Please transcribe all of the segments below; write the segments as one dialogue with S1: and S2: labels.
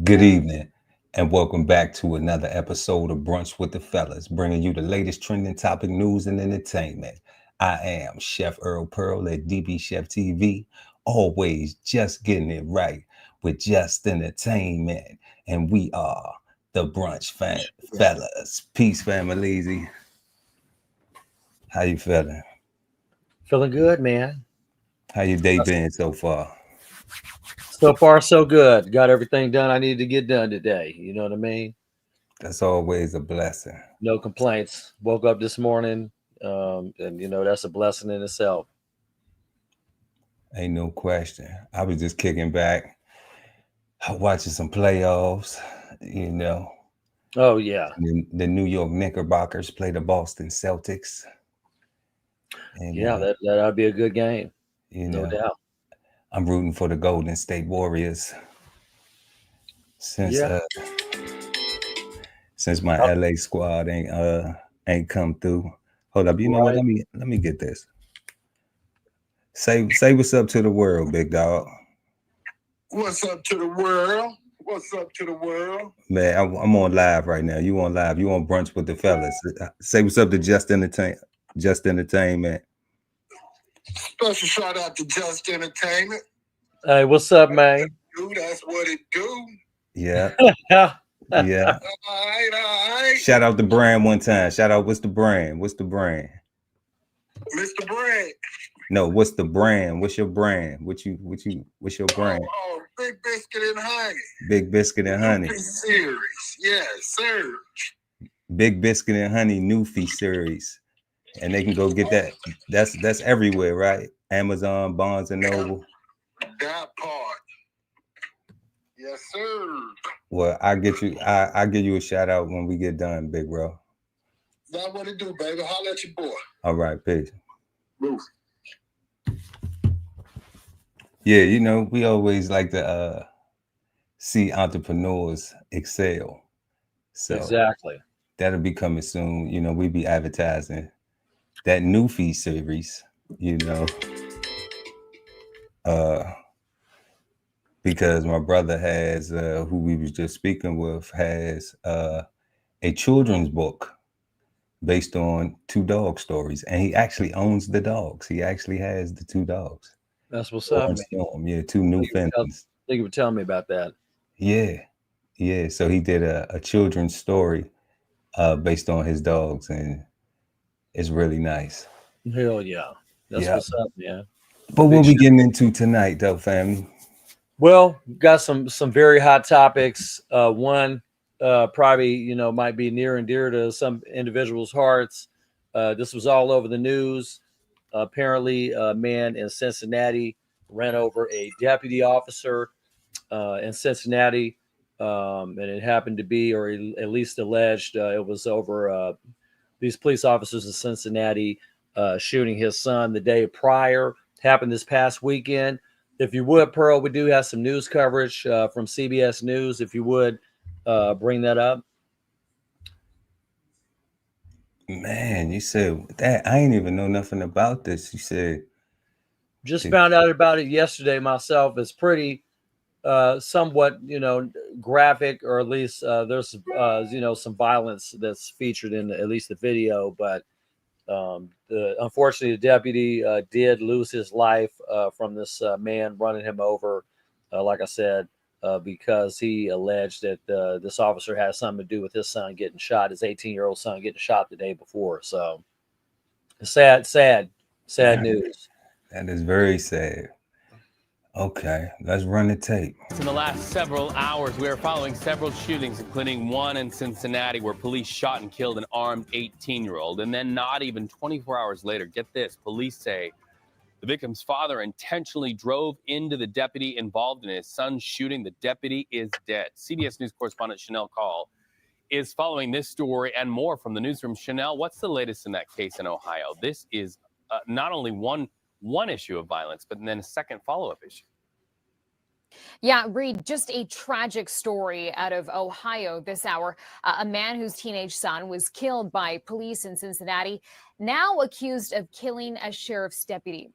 S1: Good evening, and welcome back to another episode of Brunch with the Fellas, bringing you the latest trending topic news and entertainment. I am Chef Earl Pearl at DBCHEFTV, always just getting it right with just entertainment, and we are the Fellas. Peace, family. How you feeling?
S2: Feeling good, man.
S1: How your day been so far?
S2: So far, so good. Got everything done I needed to get done today. You know what I mean?
S1: That's always a blessing.
S2: No complaints. Woke up this morning, and that's a blessing in itself.
S1: Ain't no question. I was just kicking back, watching some playoffs, you know.
S2: Oh yeah,
S1: The New York Knickerbockers play the Boston Celtics. And,
S2: yeah. That'd be a good game,
S1: you
S2: no
S1: know,
S2: doubt.
S1: I'm rooting for the Golden State Warriors since
S2: Yeah.
S1: since my LA squad ain't come through. Hold up, you know what?
S2: Right.
S1: Let me get this. Say what's up to the world, big dog.
S3: What's up to the world? What's up to the world?
S1: Man, I'm on live right now. You on live? You on Brunch with the Fellas? Say what's up to Just Entertainment.
S3: Special shout out to Just Entertainment.
S2: Hey, what's up, man?
S3: Dude, that's what it do.
S1: Yeah,
S2: Yeah.
S1: yeah.
S3: All right.
S1: Shout out the brand one time. Shout out, what's the brand?
S3: Mr. Brand.
S1: No, what's the brand? What's your brand? What's your brand?
S3: Oh, Big Biscuit and Honey.
S1: Big Biscuit and Honey.
S3: Series. Yes, sir.
S1: Big Biscuit and Honey Newfie series. And they can go get that. That's everywhere, right? Amazon, Barnes and Noble.
S3: That part. Yes, sir.
S1: Well, I give you a shout out when we get done, big bro.
S3: That's what it do, baby. Holla at your boy.
S1: All right, peace.
S3: Roof.
S1: Yeah, we always like to see entrepreneurs excel. So
S2: Exactly.
S1: that'll be coming soon. We be advertising that Newfie series, because my brother has, who we was just speaking with, has a children's book based on two dog stories, and he actually owns the dogs. He actually has the two dogs.
S2: That's what's up, man.
S1: Storm, yeah, two Newfoundlands.
S2: Thank you for telling me about that.
S1: Yeah. So he did a children's story based on his dogs, and it's really nice.
S2: Hell yeah. That's what's up, man.
S1: But what we getting into tonight, though, family?
S2: Well, got some very hot topics. One probably might be near and dear to some individuals' hearts. This was all over the news. Apparently, a man in Cincinnati ran over a deputy officer in Cincinnati, and it happened to be, or at least alleged, it was over these police officers in Cincinnati shooting his son the day prior. Happened this past weekend. If you would, Pearl, we do have some news coverage from CBS News. If you would bring that up.
S1: Man, you said that. I ain't even know nothing about this. You said.
S2: Just found out about it yesterday myself. It's pretty somewhat, graphic, or at least there's, some violence that's featured in at least the video. But unfortunately, the deputy did lose his life from this man running him over, like I said, because he alleged that this officer has something to do with his son getting shot, his 18-year-old son getting shot the day before. So sad news.
S1: That is very sad. Okay, let's run the tape.
S4: In the last several hours, we are following several shootings, including one in Cincinnati where police shot and killed an armed 18-year-old. And then not even 24 hours later, get this, police say the victim's father intentionally drove into the deputy involved in his son's shooting. The deputy is dead. CBS News correspondent Chanel Call is following this story and more from the newsroom. Chanel, what's the latest in that case in Ohio? This is not only one issue of violence, but then a second follow-up issue.
S5: Yeah, Reed, just a tragic story out of Ohio this hour. A man whose teenage son was killed by police in Cincinnati, now accused of killing a sheriff's deputy.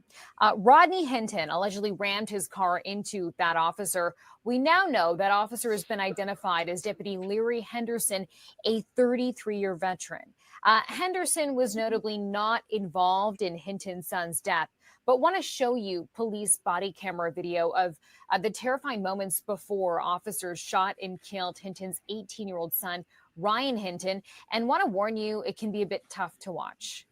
S5: Rodney Hinton allegedly rammed his car into that officer. We now know that officer has been identified as Deputy Leary Henderson, a 33-year veteran. Henderson was notably not involved in Hinton's son's death, but want to show you police body camera video of the terrifying moments before officers shot and killed Hinton's 18-year-old son, Ryan Hinton, and want to warn you, it can be a bit tough to watch.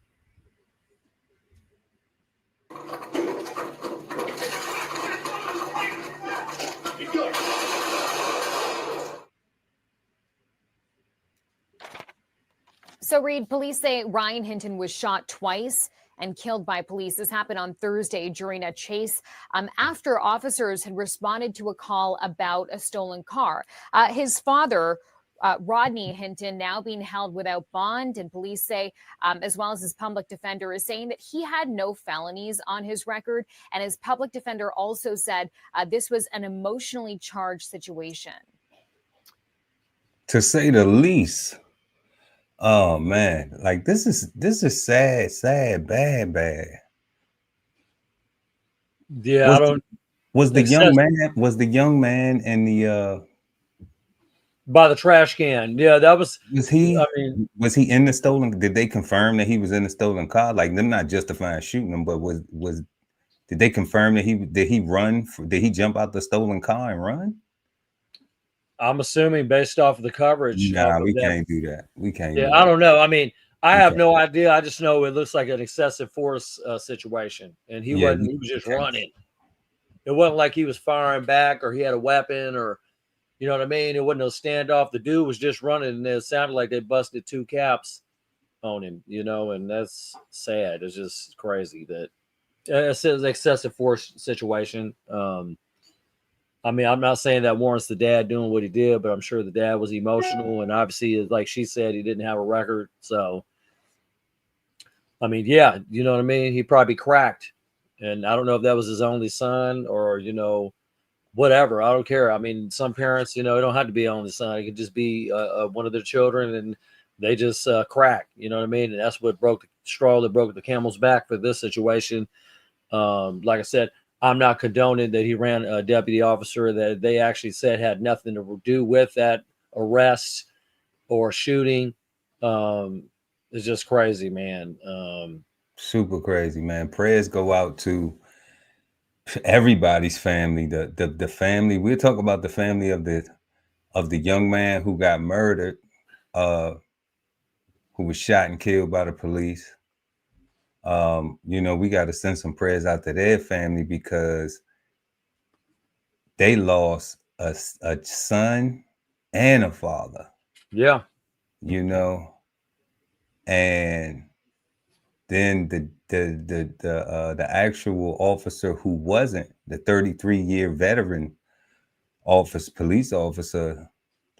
S5: So, Reed, police say Ryan Hinton was shot twice and killed by police. This happened on Thursday during a chase after officers had responded to a call about a stolen car. His father, Rodney Hinton, now being held without bond, and police say, as well as his public defender, is saying that he had no felonies on his record. And his public defender also said this was an emotionally charged situation.
S1: To say the least. Oh man, like this is sad, bad.
S2: Yeah,
S1: was the young man in the
S2: by the trash can? Yeah, that was
S1: he?
S2: I mean,
S1: was he in the stolen? Did they confirm that he was in the stolen car? Like, them not justifying shooting him, but did they confirm that did he jump out the stolen car and run?
S2: I'm assuming based off of the coverage.
S1: Nah, we can't do that. We can't.
S2: Yeah, I don't know. I mean, I have no idea. I just know it looks like an excessive force situation, and he wasn't. He was just running. It wasn't like he was firing back or he had a weapon or, you know what I mean. It wasn't no standoff. The dude was just running, and it sounded like they busted 2 caps on him. You know, and that's sad. It's just crazy that it's an excessive force situation. I mean, I'm not saying that warrants the dad doing what he did, but I'm sure the dad was emotional. And obviously, like she said, he didn't have a record. So, I mean, yeah, you know what I mean? He probably cracked. And I don't know if that was his only son or, you know, whatever. I don't care. I mean, some parents, you know, it don't have to be only son. It could just be one of their children and they just crack. You know what I mean? And that's what broke the straw that broke the camel's back for this situation. Like I said, I'm not condoning that he ran a deputy officer that they actually said had nothing to do with that arrest or shooting. It's just crazy, man.
S1: Super crazy, man. Prayers go out to everybody's family. The family. We'll talk about the family of the young man who got murdered, who was shot and killed by the police. You know, we got to send some prayers out to their family because they lost a son and a father.
S2: Yeah.
S1: You know, and then the actual officer who wasn't the 33-year veteran police officer,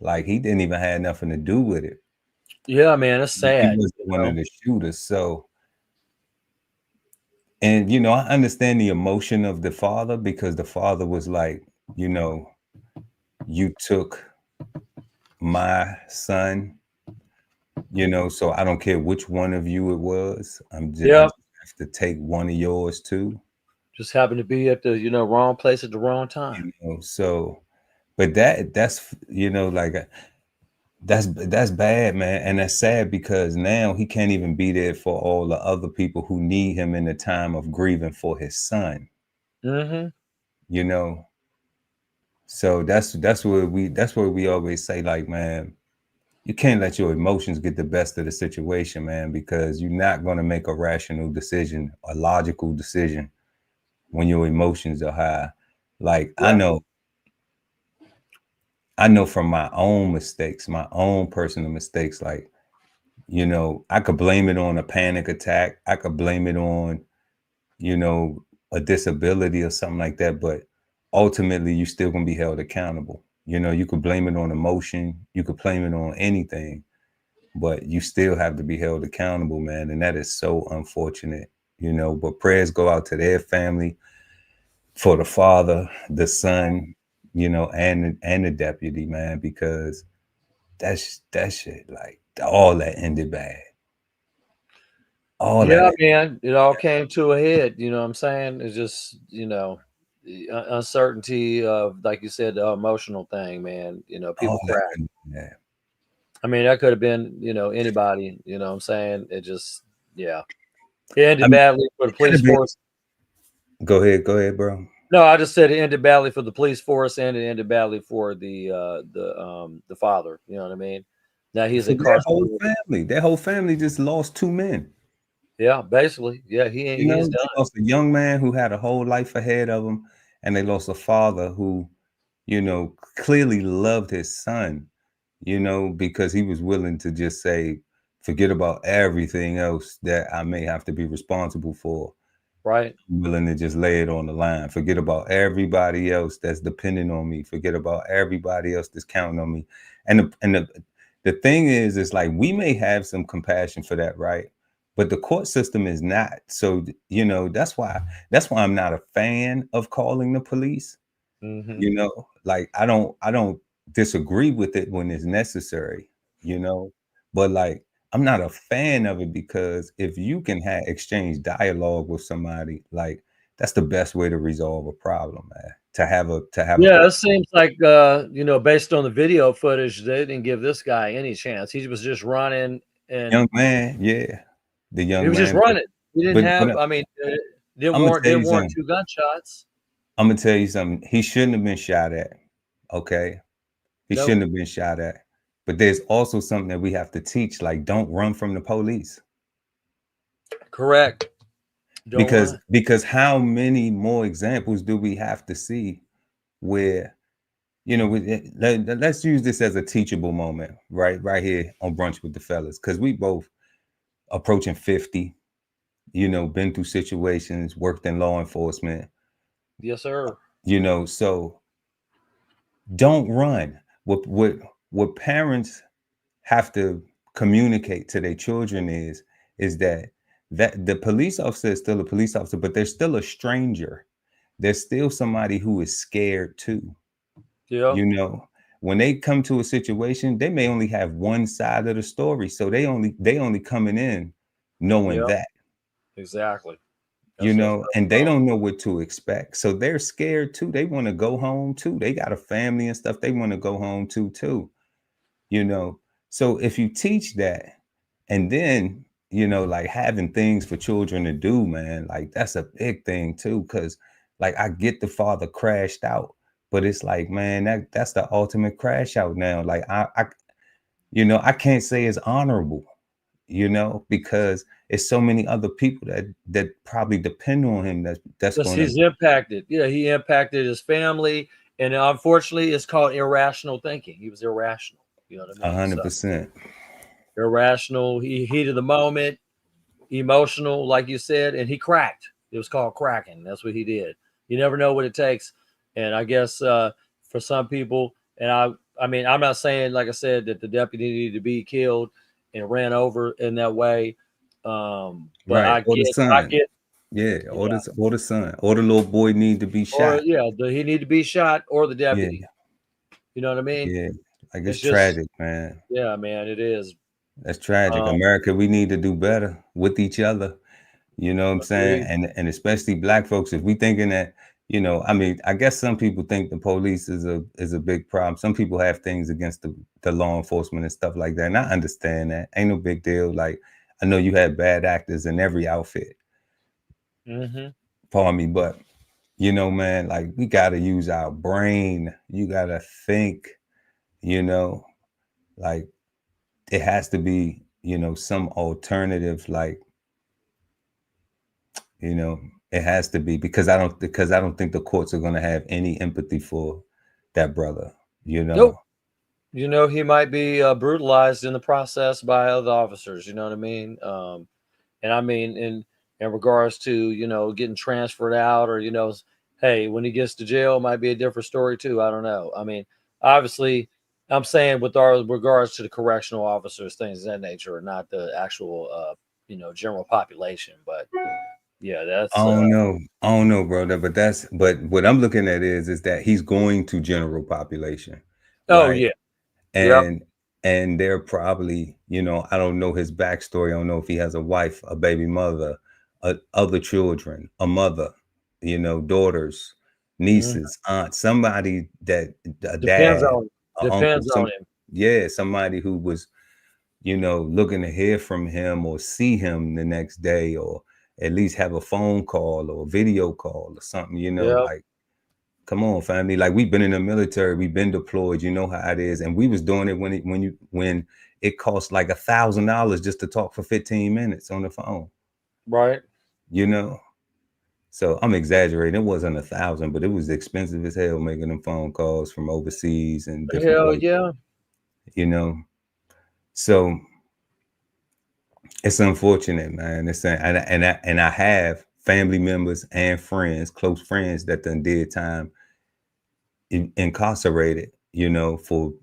S1: like he didn't even have nothing to do with it.
S2: Yeah, man, it's sad.
S1: He was one of the shooters, so. And, you know, I understand the emotion of the father because the father was like, you know, you took my son, you know, so I don't care which one of you it was. I'm just have to take one of yours too.
S2: Just happened to be at the, you know, wrong place at the wrong time.
S1: You know, so, but that's, you know, like that's bad, man. And that's sad because now he can't even be there for all the other people who need him in the time of grieving for his son.
S2: Mm-hmm.
S1: You know, so that's where we always say, like, man, you can't let your emotions get the best of the situation, man, because you're not going to make a rational decision, a logical decision when your emotions are high. Like, yeah. I know from my own mistakes, my own personal mistakes, like, you know, I could blame it on a panic attack. I could blame it on, you know, a disability or something like that. But ultimately, you're still going to be held accountable. You know, you could blame it on emotion. You could blame it on anything, but you still have to be held accountable, man. And that is so unfortunate, you know, but prayers go out to their family, for the father, the son, you know, and the deputy, man, because that shit, like all that ended bad. All
S2: Yeah,
S1: that.
S2: man, it all came to a head. You know what I'm saying? It's just, you know, the uncertainty of, like you said, the emotional thing, man. You know,
S1: All
S2: people
S1: that.
S2: crack.
S1: Yeah.
S2: I mean, that could have been, you know, anybody. You know what I'm saying? It just, yeah, it
S1: I
S2: ended
S1: mean,
S2: badly for the
S1: it could
S2: police
S1: have been.
S2: force.
S1: Go ahead, bro.
S2: No, I just said it ended badly for the police force, and it ended badly for the father. You know what I mean? Now he's
S1: For their whole
S2: incarcerated.
S1: family. Their whole family just lost 2 men.
S2: Yeah, basically. Yeah,
S1: You know,
S2: he's
S1: they
S2: done.
S1: lost a young man who had a whole life ahead of him, and they lost a father who, you know, clearly loved his son, you know, because he was willing to just say, forget about everything else that I may have to be responsible for.
S2: Right.
S1: I'm willing to just lay it on the line. Forget about everybody else that's depending on me. Forget about everybody else that's counting on me. And the thing is like we may have some compassion for that, right? But the court system is not. So, you know, that's why I'm not a fan of calling the police.
S2: Mm-hmm.
S1: You know, like I don't disagree with it when it's necessary, you know, but like I'm not a fan of it because if you can have exchange dialogue with somebody, like that's the best way to resolve a problem, man. To have a
S2: Yeah, it seems like you know, based on the video footage, they didn't give this guy any chance. He was just running, and
S1: young man, yeah, the
S2: he
S1: young
S2: was just
S1: man.
S2: running. He didn't
S1: But
S2: have. I mean,
S1: I'm gonna tell you
S2: didn't warrant
S1: something.
S2: 2 gunshots.
S1: I'm gonna tell you something. He shouldn't have been shot at. Okay, he
S2: No,
S1: shouldn't have been shot at. But there's also something that we have to teach, like don't run from the police.
S2: correct. Don't run.
S1: Because how many more examples do we have to see where, you know, let's use this as a teachable moment, right here on Brunch with the Fellas, because we both approaching 50, you know, been through situations, worked in law enforcement,
S2: Yes, sir.
S1: you know, so don't run. What parents have to communicate to their children is that the police officer is still a police officer, but they're still a stranger. There's still somebody who is scared too.
S2: Yeah.
S1: You know, when they come to a situation, they may only have one side of the story. So they only coming in knowing
S2: Yeah.
S1: that,
S2: Exactly.
S1: you
S2: That's
S1: know, and they don't know what to expect. So they're scared too. They want to go home too. They got a family and stuff they want to go home to too, you know. So if you teach that, and then, you know, like having things for children to do, man, like that's a big thing too. Cause like I get the father crashed out, but it's like, man, that's the ultimate crash out now. Like I you know, I can't say it's honorable, you know, because it's so many other people that probably depend on him that's
S2: Yes,
S1: gonna
S2: he's impacted. Yeah, he impacted his family, and unfortunately, it's called irrational thinking. He was irrational. You know what I mean? So
S1: 100%.
S2: irrational. He heat of the moment, emotional, like you said, and he cracked. It was called cracking. That's what he did. You never know what it takes, and I guess for some people, and I mean, I'm not saying, like I said, that the deputy needed to be killed and ran over in that way, but
S1: Right. Or the
S2: I
S1: son.
S2: get,
S1: Yeah, or
S2: yeah,
S1: the son, or the little boy need to be
S2: or
S1: shot.
S2: yeah, he need to be shot, or the
S1: Yeah,
S2: deputy. You know what I mean?
S1: yeah. Like it's
S2: It's just,
S1: tragic, man.
S2: yeah, man, it is.
S1: That's tragic.
S2: Um,
S1: America, we need to do better with each other. You know what I'm saying?
S2: Agreed.
S1: And especially black folks, if we thinking that, you know, I mean, I guess some people think the police is a big problem. Some people have things against the law enforcement and stuff like that. And I understand that. Ain't no big deal. Like I know you had bad actors in every outfit.
S2: hmm
S1: Pardon me, but you know, man, like we gotta use our brain. You gotta think, you know, like it has to be, you know, some alternative, like, you know, it has to be because I don't think the courts are gonna have any empathy for that brother, you know.
S2: Nope. You know, he might be brutalized in the process by other officers. You know what I mean? And I mean, in regards to, you know, getting transferred out, or, you know, hey, when he gets to jail, it might be a different story too. I don't know. I mean, obviously, I'm saying with our regards to the correctional officers, things of that nature, not the actual, you know, general population. But Yeah, that's
S1: I don't know, brother. But what I'm looking at is that he's going to general population,
S2: oh
S1: right?
S2: yeah. Yep.
S1: And they're probably, I don't know his backstory. I don't know if he has a wife, a baby mother, other children, a mother, daughters,
S2: Mhm.
S1: nieces, aunts, somebody that a
S2: Depends
S1: dad,
S2: on
S1: a uncle,
S2: depends on him.
S1: somebody who was, looking to hear from him or see him the next day, or at least have a phone call or a video call or something,
S2: Yep.
S1: like, come on, family. Like, we've been in the military, we've been deployed, you know how it is. And we was doing it when it cost like $1,000 just to talk for 15 minutes on the phone,
S2: Right.
S1: So I'm exaggerating. It wasn't 1,000, but it was expensive as hell making them phone calls from overseas and different
S2: Hell
S1: places,
S2: yeah.
S1: So it's unfortunate, man. And I have family members and friends, close friends, that done did time incarcerated, for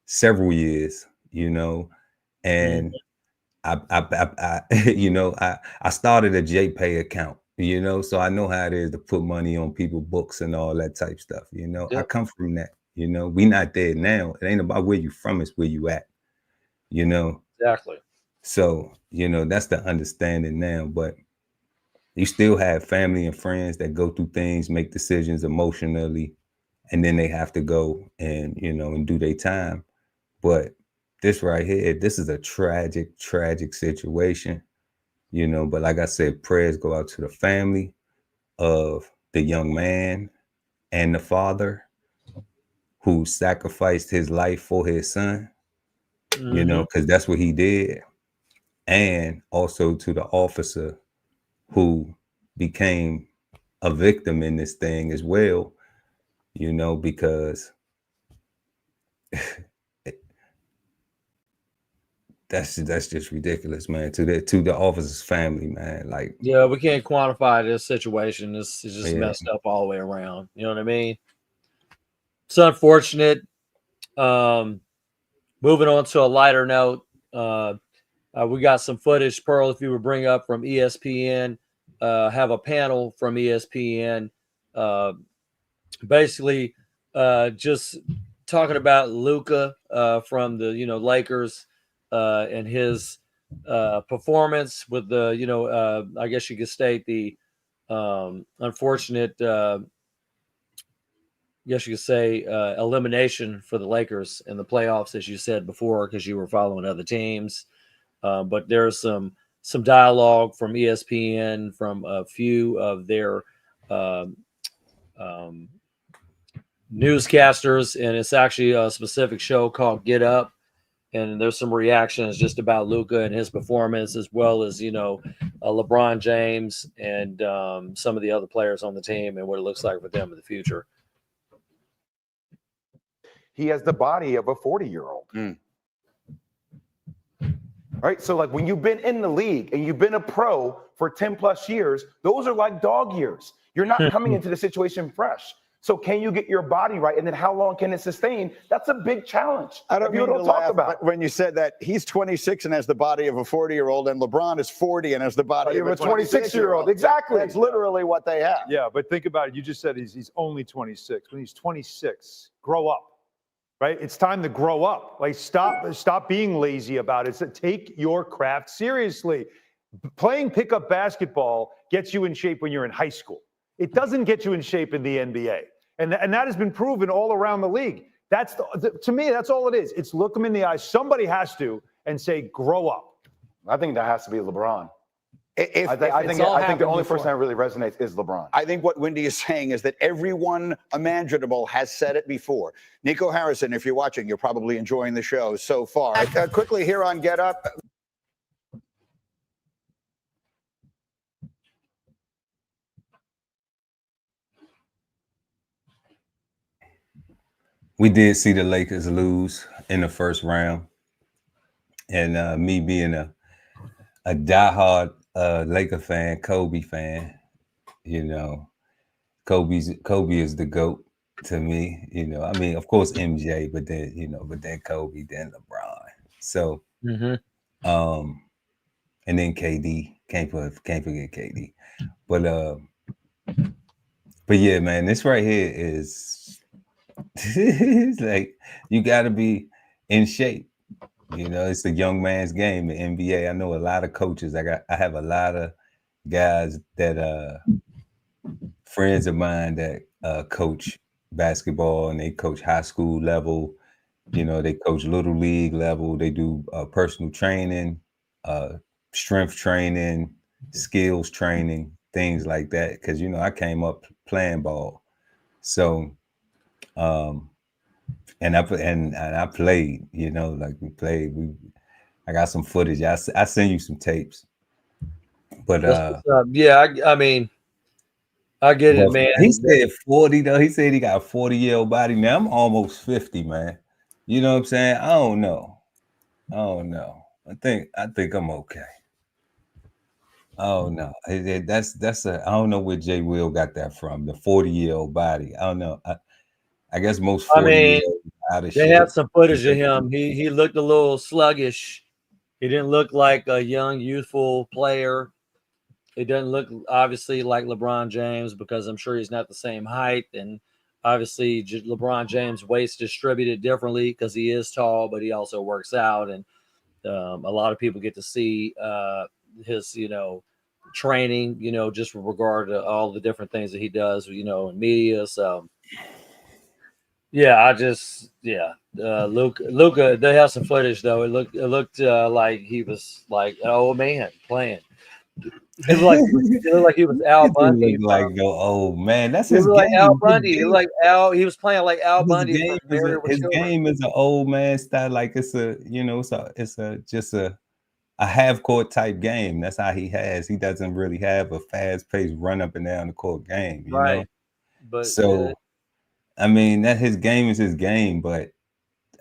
S1: several years,
S2: Mhm.
S1: and I I started a JPay account, so I know how it is to put money on people's books and all that type stuff. I
S2: Yep.
S1: come from that. We not there now. It ain't about where you from, it's where you at.
S2: Exactly.
S1: So that's the understanding now. But you still have family and friends that go through things, make decisions emotionally, and then they have to go and and do their time. But this right here, this is a tragic situation, but like I said, prayers go out to the family of the young man and the father who sacrificed his life for his son,
S2: Mhm.
S1: because that's what he did. And also to the officer who became a victim in this thing as well, because that's just ridiculous, man. To the officer's family, man. Like,
S2: Yeah, we can't quantify this situation. This is just
S1: yeah,
S2: messed up all the way around. You know what I mean? It's unfortunate. Um, Moving on to a lighter note, we got some footage, Pearl, if you would bring up from ESPN, have a panel from ESPN, basically just talking about Luka from the Lakers and his performance with the I guess you could state the unfortunate guess you could say elimination for the Lakers in the playoffs, as you said before, because you were following other teams. But there's some dialogue from ESPN from a few of their um, um, newscasters, and it's actually a specific show called Get Up. And there's some reactions just about Luka and his performance, as well as LeBron James and some of the other players on the team and what it looks like for them in the future.
S6: He has the body of a 40-year-old. Right? So like when you've been in the league and you've been a pro for 10 plus years, those are like dog years. You're not coming into the situation fresh. So can you get your body right? And then how long can it sustain? That's a big challenge.
S7: I don't mean to
S6: talk
S7: laugh,
S6: about
S7: but when you said that he's 26 and has the body of a 40-year-old, and LeBron is 40 and has the body of a
S6: 26-year-old. Exactly.
S7: That's literally what they have.
S8: Yeah, but think about it. You just said he's only 26. When he's 26, grow up. Right? It's time to grow up. Like, stop being lazy about it. So take your craft seriously. Playing pickup basketball gets you in shape when you're in high school. It doesn't get you in shape in the NBA. And that has been proven all around the league. To me, that's all it is. It's look them in the eyes. Somebody has to and say, grow up.
S6: I think that has to be LeBron.
S7: I
S6: think the only person that really resonates is LeBron.
S7: I think what Wendy is saying is that everyone imaginable has said it before. Nico Harrison, if you're watching, you're probably enjoying the show so far. Quickly here on Get Up.
S1: we did see the Lakers lose in the first round, and me being a diehard Laker fan, Kobe fan, Kobe is the GOAT to me. I mean, of course MJ, but then Kobe, then LeBron. So, and then KD Can't forget KD. But yeah, man, this right here is it's like you got to be in shape. You know, it's a young man's game, the NBA. I know a lot of coaches. I have a lot of guys that friends of mine that coach basketball, and they coach high school level. You know, they coach little league level. They do personal training, strength training, skills training, things like that. Because, you know, I came up playing ball. So, and I played, you know, like we played. I got some footage. I send you some tapes. But
S2: yeah, I mean, I get it, man.
S1: He said 40 though. He said he got a 40-year-old body. Now I'm almost 50, man. You know what I'm saying? I don't know. I think I'm okay. Oh no, that's I don't know where Jay Will got that from. The 40-year-old body. I don't know. I guess most 40-year-olds out of
S2: they
S1: shape.
S2: had some footage of him. He looked a little sluggish. He didn't look like a young, youthful player. He doesn't look obviously like LeBron James, because I'm sure he's not the same height. And obviously LeBron James' weight's distributed differently because he is tall, but he also works out. And a lot of people get to see his, you know, training, you know, just with regard to all the different things that he does, you know, in media. So yeah, Luka, they have some footage though. It looked like he was like an old man playing. It looked like he was Al Bundy.
S1: Look like no old man. That's
S2: He
S1: his
S2: was like
S1: game.
S2: Al Bundy. He was like Al. He was playing like Al
S1: His
S2: Bundy
S1: game
S2: from
S1: is
S2: Married with
S1: his
S2: Children.
S1: game is an old man style. Like it's a, you know, it's a just a half court type game. That's how he has. He doesn't really have a fast paced run up and down the court game, you know.
S2: But
S1: So I mean, that his game is his game, but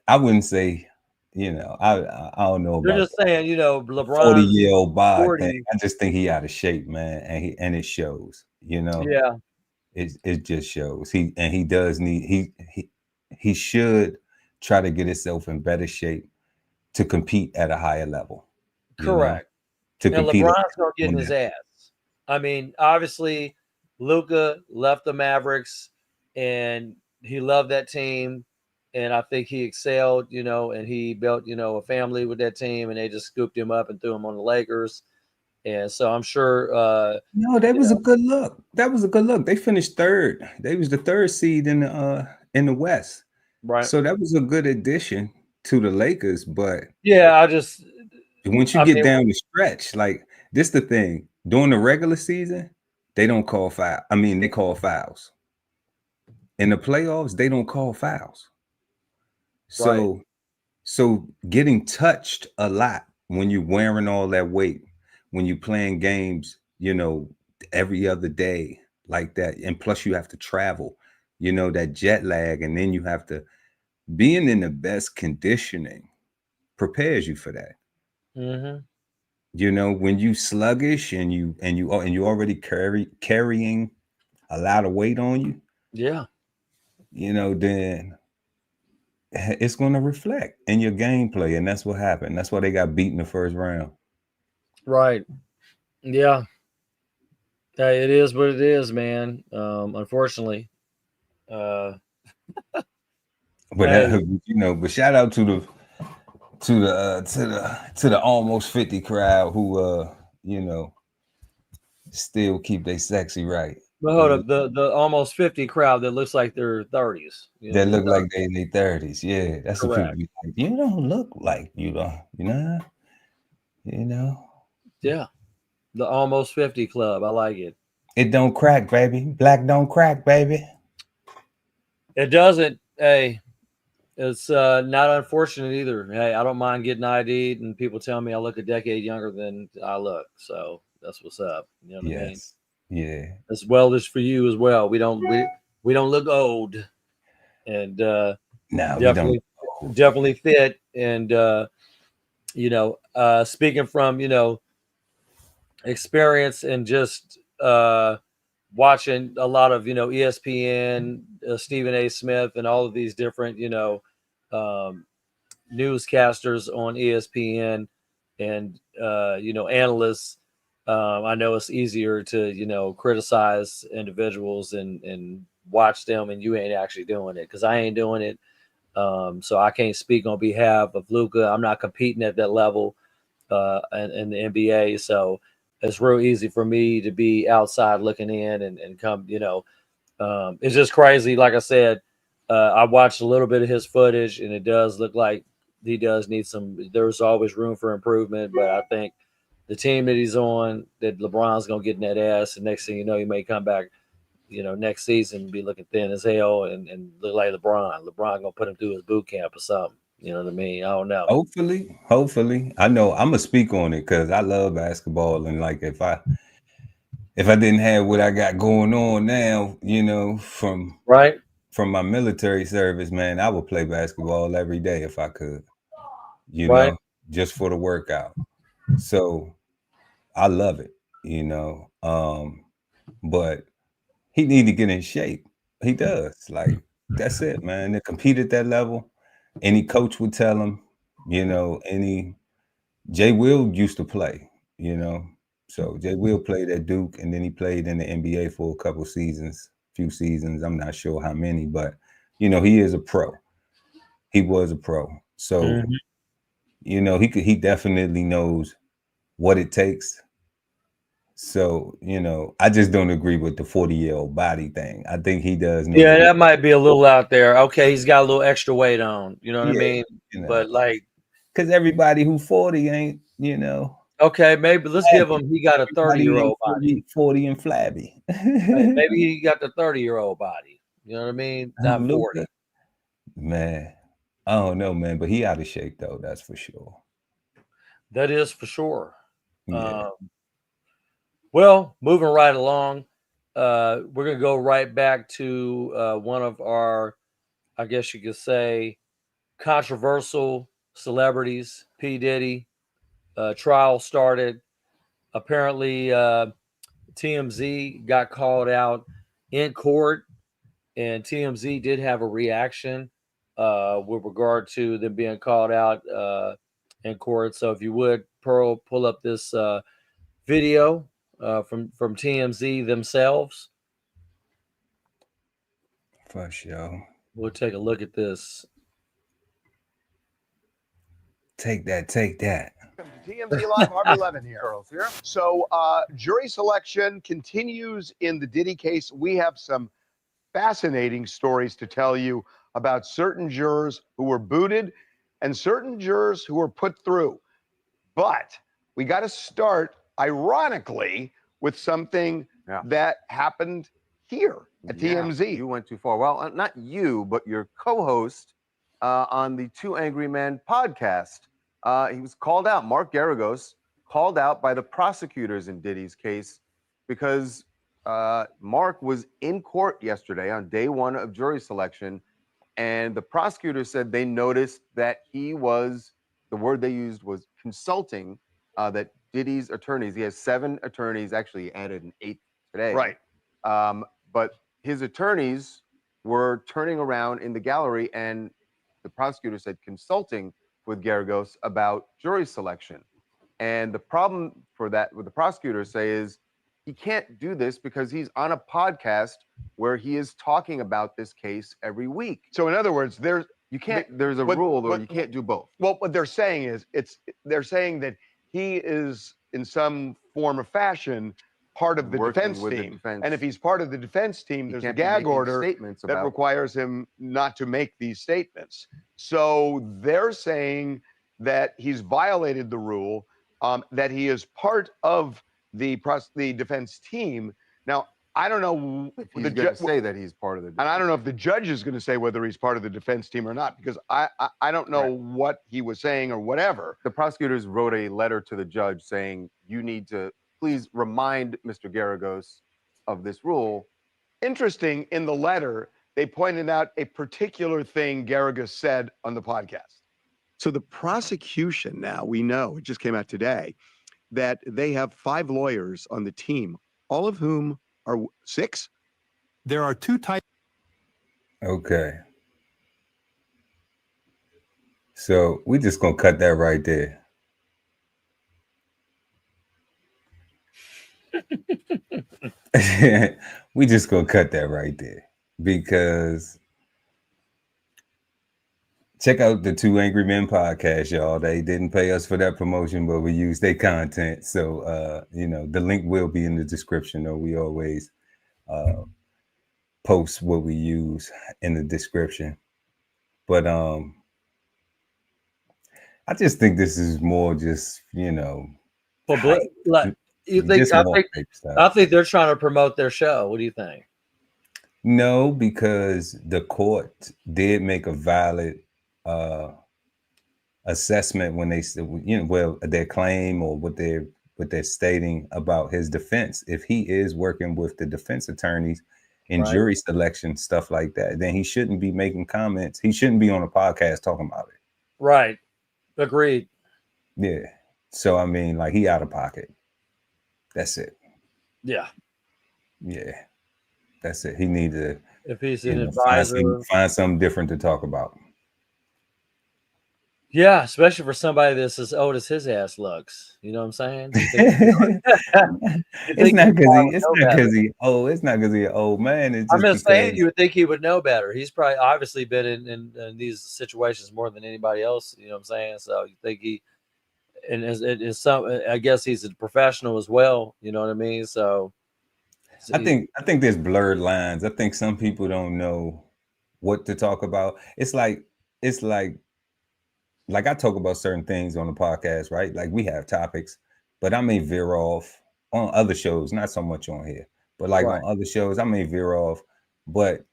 S1: I wouldn't say, you know, I don't know
S2: they're
S1: about
S2: just saying, you know, LeBron's
S1: 40-year-old bod
S2: 40.
S1: thing. I just think he out of shape, man, and it shows. You know,
S2: Yeah,
S1: it just shows. He does need he should try to get himself in better shape to compete at a higher level.
S2: correct.
S1: To
S2: And
S1: compete.
S2: LeBron's gonna get in his ass. I mean, obviously, Luka left the Mavericks, and he loved that team, and I think he excelled, you know, and he built, you know, a family with that team, and they just scooped him up and threw him on the Lakers. And so I'm sure
S1: No, that was a good look. That was a good look. They finished third. They was the third seed in the West.
S2: right.
S1: So that was a good addition to the Lakers. But
S2: Yeah,
S1: once you get down the stretch, like this the thing. During the regular season, they don't call foul. I mean, they call fouls. In the playoffs, they don't call fouls. So so getting touched a lot when you're wearing all that weight, when you're playing games, you know, every other day like that, and plus you have to travel, you know, that jet lag, and then you have to being in the best conditioning prepares you for that.
S2: Mm-hmm.
S1: You know, when you sluggish and you already carrying a lot of weight on you,
S2: Yeah.
S1: you know, then it's going to reflect in your gameplay, and that's what happened. That's why they got beat in the first round.
S2: Right. Yeah. It is what it is, man. Unfortunately.
S1: But
S2: Hey.
S1: you know, but shout out to the almost 50 crowd who you know, still keep they sexy right.
S2: But hold up, the almost 50 crowd that looks like they're 30s. You know,
S1: That look like they in their 30s. Yeah, that's what people
S2: correct.
S1: be like. You don't look like you don't, you know.
S2: Yeah. The almost 50 club. I like it.
S1: It don't crack, baby. Black don't crack, baby.
S2: It doesn't. Hey, it's not unfortunate either. Hey, I don't mind getting ID'd, and people tell me I look a decade younger than I look. So that's what's up. You know what I mean?
S1: Yeah.
S2: As well as for you as well. We don't look old, and
S1: No,
S2: definitely fit. And you know, speaking from, you know, experience and just watching a lot of, you know, ESPN, Stephen A. Smith, and all of these different, you know, newscasters on ESPN, and you know, analysts. I know it's easier to, criticize individuals and watch them, and you ain't actually doing it, because I ain't doing it. So I can't speak on behalf of Luka. I'm not competing at that level in the NBA. So it's real easy for me to be outside looking in and come, it's just crazy. Like I said, I watched a little bit of his footage, and it does look like he does need there's always room for improvement. But I think the team that he's on, that LeBron's going to get in that ass, and next thing you know, he may come back, next season and be looking thin as hell and look like LeBron. LeBron going to put him through his boot camp or something. You know what I mean? I don't know.
S1: Hopefully. I know I'm gonna speak on it because I love basketball, and like if I didn't have what I got going on now, from my military service, man, I would play basketball every day if I could, just for the workout. So I love it, but he need to get in shape. He does. Like, that's it, man. To compete at that level, any coach would tell him, Jay Will used to play, so Jay Will played at Duke, and then he played in the NBA for a few seasons. I'm not sure how many, but he is a pro. He was a pro. So, he definitely knows what it takes. So, I just don't agree with the 40-year-old body thing. I think he does know.
S2: Yeah, that might be a little out there. Okay, he's got a little extra weight on. You know what I mean? But like,
S1: because everybody who 40 ain't,
S2: okay, maybe let's give him. He got a 30-year-old body.
S1: 40 and flabby.
S2: Maybe he got the 30-year-old body. You know what I mean? Not 40.
S1: Man, I don't know, man, but he out of shape though. That's for sure.
S2: That is for sure.
S1: Yeah.
S2: Well, moving right along, we're going to go right back to one of our, I guess you could say, controversial celebrities, P. Diddy. Trial started. Apparently, TMZ got called out in court, and TMZ did have a reaction with regard to them being called out in court. So if you would, Pearl, pull up this video from TMZ themselves.
S1: For sure.
S2: We'll take a look at this.
S1: Take that.
S9: TMZ Live, Harvey Levin here. So jury selection continues in the Diddy case. We have some fascinating stories to tell you about certain jurors who were booted and certain jurors who were put through. But we got to start, ironically, with something that happened here at TMZ.
S10: You went too far. Well, not you, but your co-host on the Two Angry Men podcast. He was called out. Mark Garagos called out by the prosecutors in Diddy's case because Mark was in court yesterday on day one of jury selection, and the prosecutor said they noticed that he was, the word they used was consulting, that Diddy's attorneys, he has 7 attorneys, actually he added an 8th today.
S9: Right.
S10: But his attorneys were turning around in the gallery, and the prosecutor said consulting with Garagos about jury selection. And the problem for that, what the prosecutors say, is he can't do this because he's on a podcast where he is talking about this case every week.
S9: So in other words, there's
S10: a rule where you can't do both.
S9: Well, what they're saying is they're saying that he is in some form or fashion part of the defense team. And if he's part of the defense team, there's a gag order that requires him not to make these statements. So they're saying that he's violated the rule, that he is part of the defense team. Now, I don't know
S10: if he's going to say that he's part of the defense.
S9: And I don't know if the judge is going to say whether he's part of the defense team or not, because I don't know what he was saying or whatever.
S10: The prosecutors wrote a letter to the judge saying, you need to please remind Mr. Garagos of this rule.
S9: Interesting, in the letter, they pointed out a particular thing Garagos said on the podcast. So the prosecution now, we know, it just came out today, that they have 5 lawyers on the team, all of whom are 6?
S11: There are 2 types.
S1: Okay. So we're just going to cut that right there. We just gonna cut that right there because check out the Two Angry Men podcast, y'all. They didn't pay us for that promotion, but we use their content. So you know, the link will be in the description, though. We always post what we use in the description. But I just think this is more just, you know,
S2: like you think I think they're trying to promote their show. What do you think?
S1: No, because the court did make a valid assessment when they said, you know, well, their claim or what they're stating about his defense. If he is working with the defense attorneys in jury selection, stuff like that, then he shouldn't be making comments. He shouldn't be on a podcast talking about it.
S2: Right. Agreed.
S1: Yeah. So I mean, like, he out of pocket. That's it.
S2: Yeah.
S1: Yeah. That's it. He needs to,
S2: if he's an advisor,
S1: find something different to talk about.
S2: Yeah, especially for somebody that's as old as his ass looks. You know what I'm saying?
S1: It's not because he old. It's not because he's an old man. It's just
S2: I'm just saying you would think he would know better. He's probably obviously been in these situations more than anybody else. You know what I'm saying? So you think he, and is some, I guess he's a professional as well. You know what I mean? So
S1: I think there's blurred lines. I think some people don't know what to talk about. It's like I talk about certain things on the podcast, right? Like, we have topics, but I may veer off on other shows, not so much on here, but like on other shows, I may veer off. But,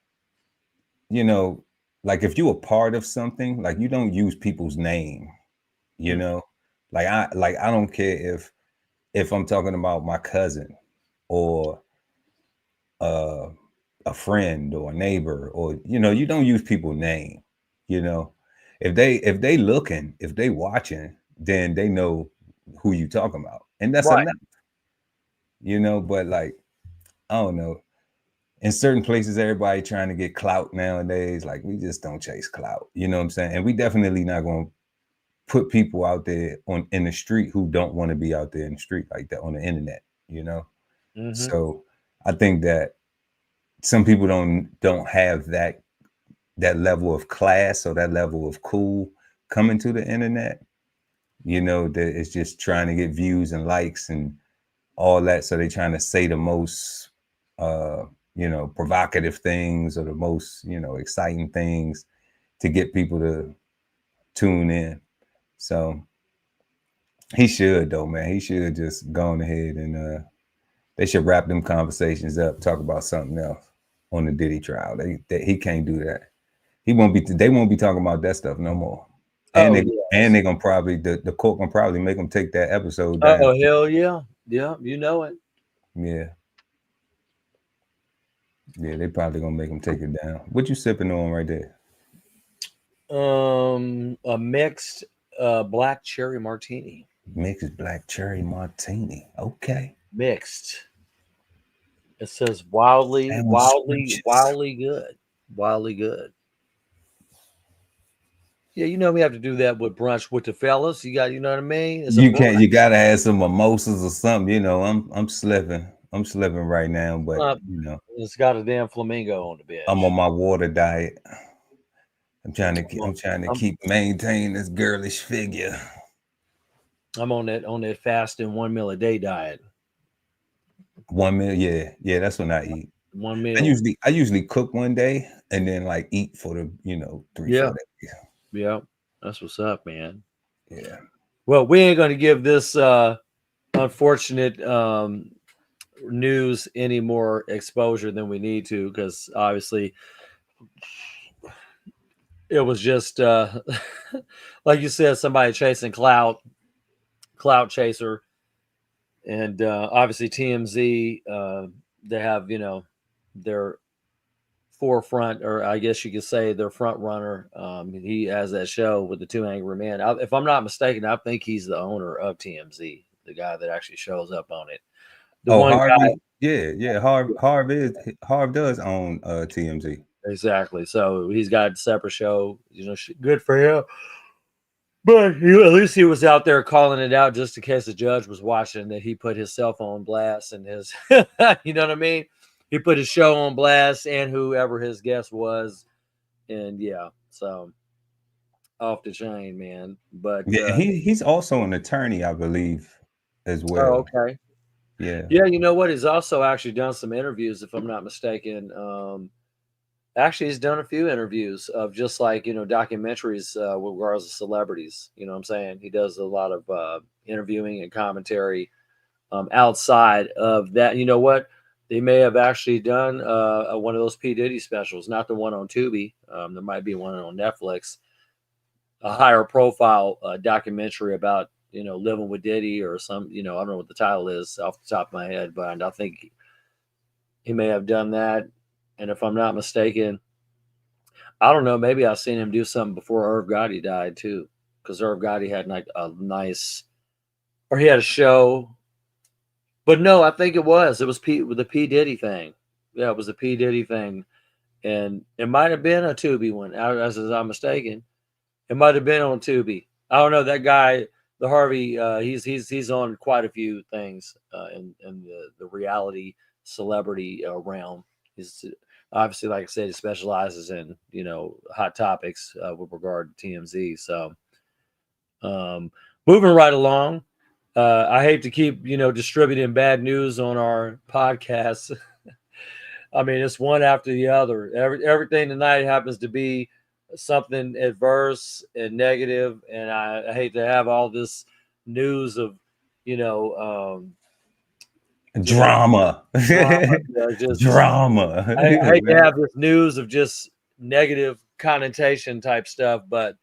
S1: you know, like, if you're a part of something, like, you don't use people's name, you know, like I don't care if I'm talking about my cousin or a friend or a neighbor, or, you know, you don't use people's name, you know. If they looking, if they watching, then they know who you talking about, and that's enough, you know. But like, I don't know, in certain places, everybody trying to get clout nowadays. Like, we just don't chase clout, you know what I'm saying? And we definitely not going to put people out there in the street who don't want to be out there in the street like that on the internet, you know. So I think that some people don't have that level of class or that level of cool coming to the internet, you know, that it's just trying to get views and likes and all that. So they're trying to say the most, you know, provocative things or the most, you know, exciting things to get people to tune in. So he should, though, man. He should just go on ahead and they should wrap them conversations up, talk about something else on the Diddy trial. He can't do that. They won't be talking about that stuff no more. And they're gonna probably the court gonna probably make them take that episode down.
S2: Oh, hell yeah. Yeah, you know it.
S1: Yeah. Yeah, they probably gonna make them take it down. What you sipping on right there?
S2: A mixed black cherry martini.
S1: Mixed black cherry martini. Okay.
S2: Mixed. It says wildly good. Wildly good. Yeah, you know we have to do that with brunch with the fellas. You got, you know what I mean?
S1: You gotta have some mimosas or something. You know, I'm slipping right now, but you know,
S2: it's got a damn flamingo on the bed.
S1: I'm on my water diet. I'm trying to maintain this girlish figure.
S2: I'm on that fasting 1 meal a day diet.
S1: 1 meal, yeah, that's when I eat.
S2: 1 meal.
S1: I usually cook one day and then like eat for the 3-4 days.
S2: Yeah, that's what's up, man.
S1: Yeah.
S2: Well, we ain't going to give this unfortunate news any more exposure than we need to, because obviously it was just like you said, somebody chasing clout chaser, and obviously TMZ they have their forefront, or I guess you could say their front runner. He has that show with the Two Angry Men. If I'm not mistaken, I think he's the owner of TMZ, the guy that actually shows up on it.
S1: Harvey, Harv does own TMZ.
S2: Exactly. So he's got a separate show. Good for him. But at least he was out there calling it out just in case the judge was watching, that he put his cell phone on blast and his, you know what I mean? He put his show on blast and whoever his guest was. And yeah, so off the chain, man. But
S1: Yeah, he's also an attorney, I believe, as well.
S2: oh, okay.
S1: Yeah.
S2: Yeah, you know what? He's also actually done some interviews, if I'm not mistaken. Actually, he's done a few interviews of just like, documentaries with regards to celebrities. You know what I'm saying? He does a lot of interviewing and commentary outside of that. You know what? They may have actually done one of those P. Diddy specials, not the one on Tubi. There might be one on Netflix, a higher profile documentary about, living with Diddy or some, I don't know what the title is off the top of my head, but I think he may have done that. And if I'm not mistaken, I don't know, maybe I've seen him do something before Irv Gotti died too, because Irv Gotti had like a nice, or he had a show. But no, I think it was the P Diddy thing. Yeah, it was the P Diddy thing, and it might have been a Tubi one, as I'm mistaken. It might have been on Tubi. I don't know. That guy, the Harvey, he's on quite a few things in the reality celebrity realm. He's obviously, like I said, he specializes in hot topics with regard to TMZ. So, moving right along. I hate to keep distributing bad news on our podcast. I mean, it's one after the other. Everything tonight happens to be something adverse and negative, and I hate to have all this news of
S1: drama. Drama.
S2: I hate to have this news of just negative connotation type stuff, but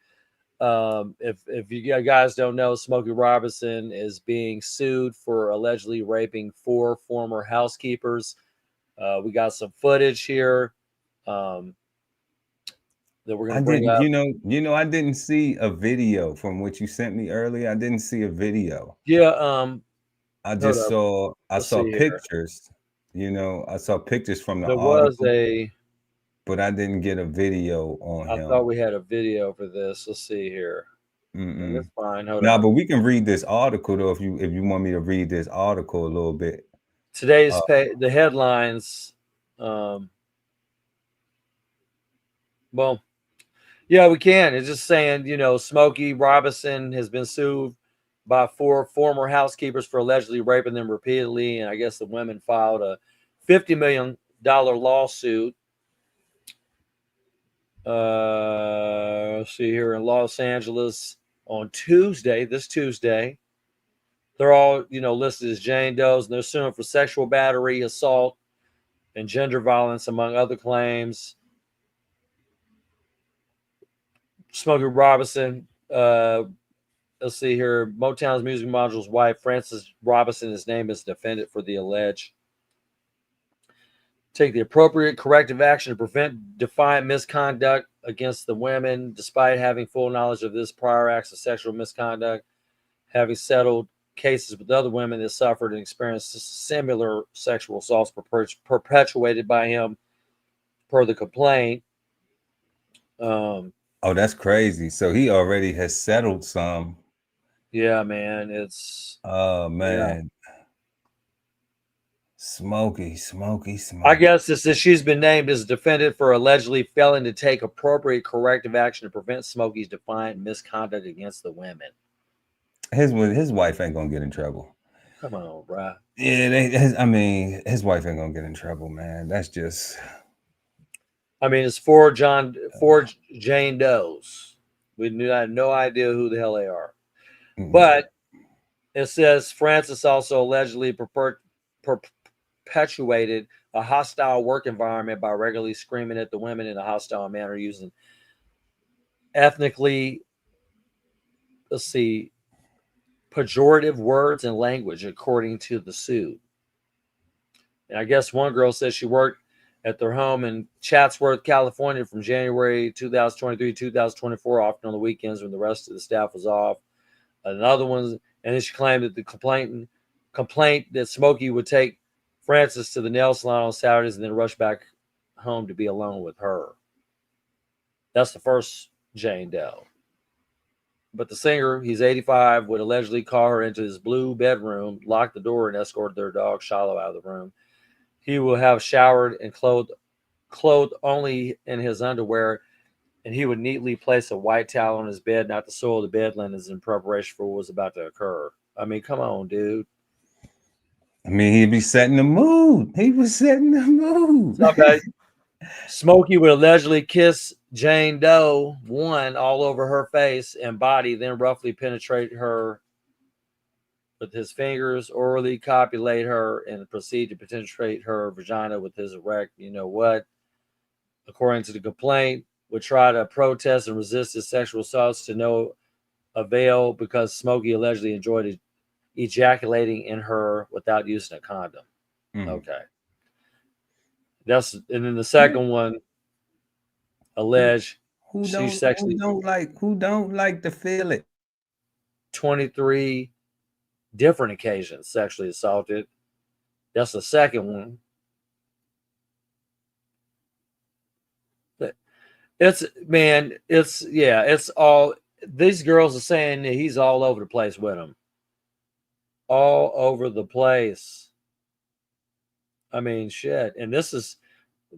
S2: if you guys don't know, Smokey Robinson is being sued for allegedly raping 4 former housekeepers. We got some footage here that we're going to bring up.
S1: I didn't see a video from what you sent me earlier. I didn't see a video.
S2: Yeah.
S1: I just saw pictures. I saw pictures from the article. But I didn't get a video on him.
S2: I thought we had a video for this. Let's see here. That's fine. Hold on.
S1: But we can read this article though if you want me to read this article a little bit.
S2: Today's the headlines. Well, yeah, we can. It's just saying, Smokey Robinson has been sued by 4 former housekeepers for allegedly raping them repeatedly, and I guess the women filed a $50 million lawsuit. Let's see here in Los Angeles on this Tuesday. They're all, listed as Jane Does, and they're suing for sexual battery, assault, and gender violence, among other claims. Smokey Robinson, let's see here, Motown's music module's wife, Frances Robinson, is named as defendant for the alleged. Take the appropriate corrective action to prevent defiant misconduct against the women, despite having full knowledge of this prior acts of sexual misconduct, having settled cases with other women that suffered and experienced similar sexual assaults perpetuated by him, per the complaint.
S1: Oh, that's crazy. So he already has settled some.
S2: Yeah, man. It's
S1: man. Yeah. Smokey.
S2: I guess it's that she's been named as a defendant for allegedly failing to take appropriate corrective action to prevent Smokey's defiant misconduct against the women.
S1: His wife ain't gonna get in trouble.
S2: Come on, bro.
S1: Yeah, his wife ain't gonna get in trouble, man. That's just.
S2: I mean, it's 4 Jane Does. We had no idea who the hell they are, but it says Frances also allegedly perpetuated a hostile work environment by regularly screaming at the women in a hostile manner, using ethnically, pejorative words and language, according to the suit. And I guess one girl says she worked at their home in Chatsworth, California from January 2023 to 2024, often on the weekends when the rest of the staff was off. Another one, and then she claimed that the complaint that Smokey would take Frances to the nail salon on Saturdays and then rush back home to be alone with her. That's the first Jane Doe. But the singer, he's 85, would allegedly call her into his blue bedroom, lock the door, and escort their dog Shiloh out of the room. He will have showered and clothed only in his underwear, and he would neatly place a white towel on his bed, not to soil the bed linens in preparation for what was about to occur. I mean, come on, dude.
S1: I mean, he'd be setting the mood. He was setting the mood.
S2: Okay. Smokey would allegedly kiss Jane Doe 1 all over her face and body, then roughly penetrate her with his fingers, orally copulate her, and proceed to penetrate her vagina with his erect, you know what? According to the complaint, would try to protest and resist his sexual assaults to no avail because Smokey allegedly enjoyed ejaculating in her without using a condom. Okay. And then the second one alleged
S1: who don't like to feel it.
S2: 23 different occasions sexually assaulted. That's the second one. It's all these girls are saying that he's all over the place with them. All over the place. I mean, shit. And this is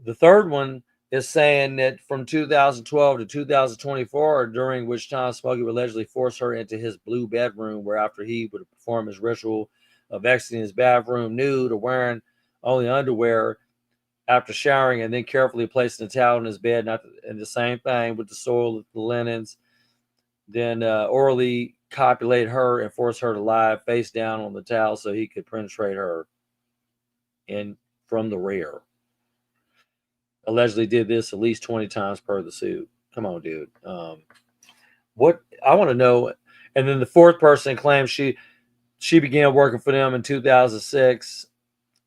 S2: the third one is saying that from 2012 to 2024, during which time Smokey would allegedly force her into his blue bedroom, where after he would perform his ritual of exiting his bathroom nude or wearing only underwear after showering, and then carefully placing the towel in his bed, and the same thing with the soil, the linens, then orally copulate her and force her to lie face down on the towel so he could penetrate her in from the rear. Allegedly did this at least 20 times per the suit. Come on, dude. What I want to know. And then the fourth person claims she began working for them in 2006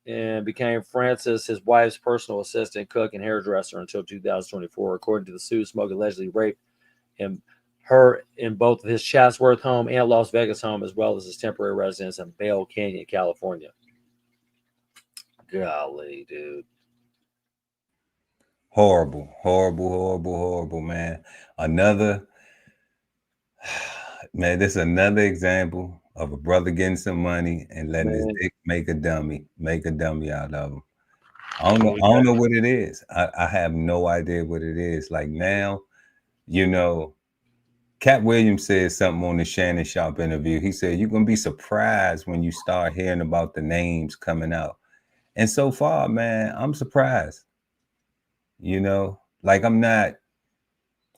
S2: and became Francis, his wife's personal assistant, cook, and hairdresser until 2024. According to the suit, Smokey allegedly raped her in both his Chatsworth home and Las Vegas home, as well as his temporary residence in Vail Canyon, California. Golly, dude.
S1: Horrible, man. This is another example of a brother getting some money and letting his dick make a dummy out of him. I don't know what it is. I have no idea what it is. Like now, Cat Williams said something on the Shannon Sharp interview. He said, you're going to be surprised when you start hearing about the names coming out. And so far, man, I'm surprised. Like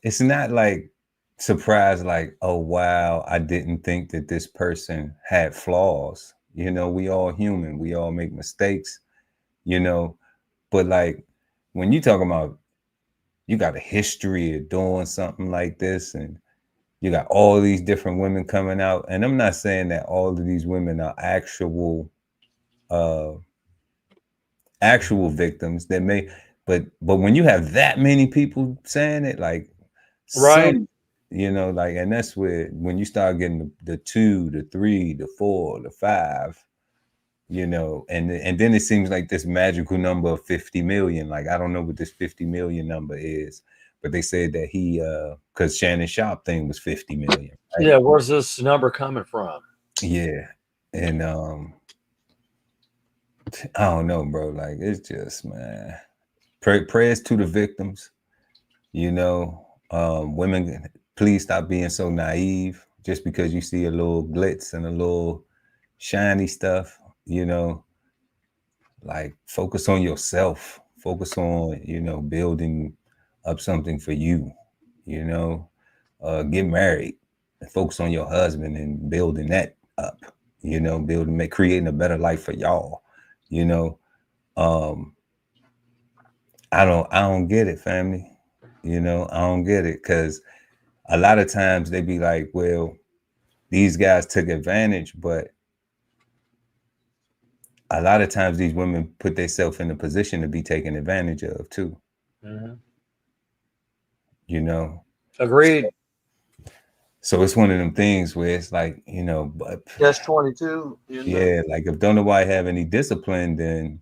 S1: it's not like surprised, like, oh, wow, I didn't think that this person had flaws. We all human. We all make mistakes, but like when you talk about you got a history of doing something like this and you got all these different women coming out, and I'm not saying that all of these women are actual victims that may, but when you have that many people saying it, like,
S2: right,
S1: like, and that's where when you start getting the 2, the 3, the 4, the 5, and then it seems like this magical number of 50 million. Like, I don't know what this 50 million number is, but they said that he because Shannon Sharp thing was 50 million. Right?
S2: Yeah, where's this number coming from?
S1: Yeah, and I don't know, bro. Like, it's just, man, prayers to the victims. Women, please stop being so naive just because you see a little glitz and a little shiny stuff. Like, focus on yourself. Focus on, building up something for you. Get married and focus on your husband and building that up. Creating a better life for y'all. I don't get it, family. I don't get it, because a lot of times they be like, well, these guys took advantage, but a lot of times these women put themselves in a position to be taken advantage of too.
S2: Mm-hmm.
S1: Agreed. So it's one of them things where it's like, but
S2: that's 22.
S1: Yeah, like if don't nobody have any discipline, then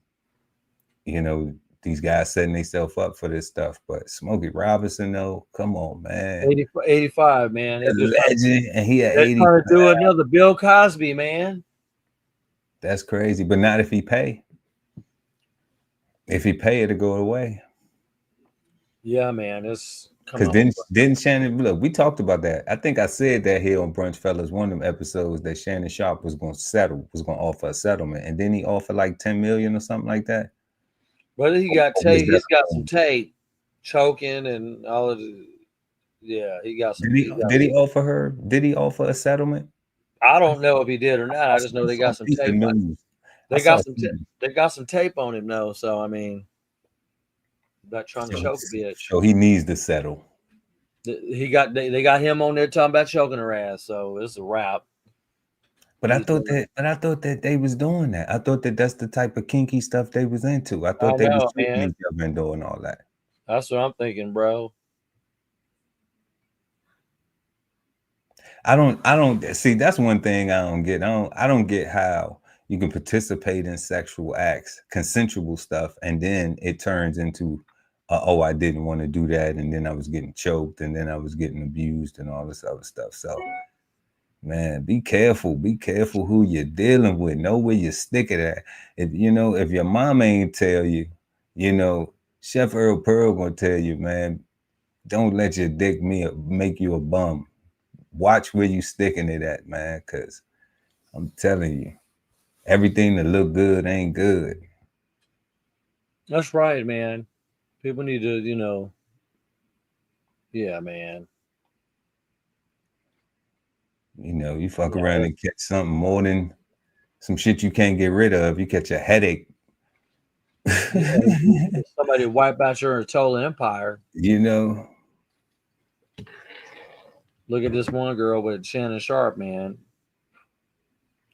S1: these guys setting themselves up for this stuff. But Smokey Robinson, though, come on, man.
S2: 85, man.
S1: The legend, and he at
S2: They're
S1: 80.
S2: trying to do another Bill Cosby, man.
S1: That's crazy, but not if he pay. If he pay, it'll go away.
S2: Yeah, man. It's
S1: because didn't Shannon look? We talked about that. I think I said that here on Brunch Fellas, one of them episodes, that Shannon Sharp was going to offer a settlement, and then he offered like 10 million or something like that.
S2: But he got tape. He's got some tape, choking and all of the. Yeah, he got some.
S1: Did he offer her? Did he offer a settlement?
S2: I don't know if he did or not. I just know they got some tape. They got some tape on him though. So I mean, about trying to choke a bitch.
S1: So he needs to settle.
S2: They got him on there talking about choking her ass. So it's a wrap.
S1: But I thought that they was doing that. I thought that that's the type of kinky stuff they was into. I thought they was treating each other and doing all that.
S2: That's what I'm thinking, bro.
S1: I don't see. That's one thing I don't get. I don't get how you can participate in sexual acts, consensual stuff, and then it turns into, oh, I didn't want to do that, and then I was getting choked, and then I was getting abused, and all this other stuff. So, man, be careful. Be careful who you're dealing with. Know where you stick it at. If your mom ain't tell you, Chef Earl Pearl gonna tell you, man, don't let your dick make you a bum. Watch where you sticking it at, man, because I'm telling you, everything that look good ain't good.
S2: That's right, man. People need to, yeah, man.
S1: You fuck around and catch something more than some shit you can't get rid of. You catch a headache.
S2: Yeah, somebody wipe out your total empire. Look at this one girl with Shannon Sharp, man.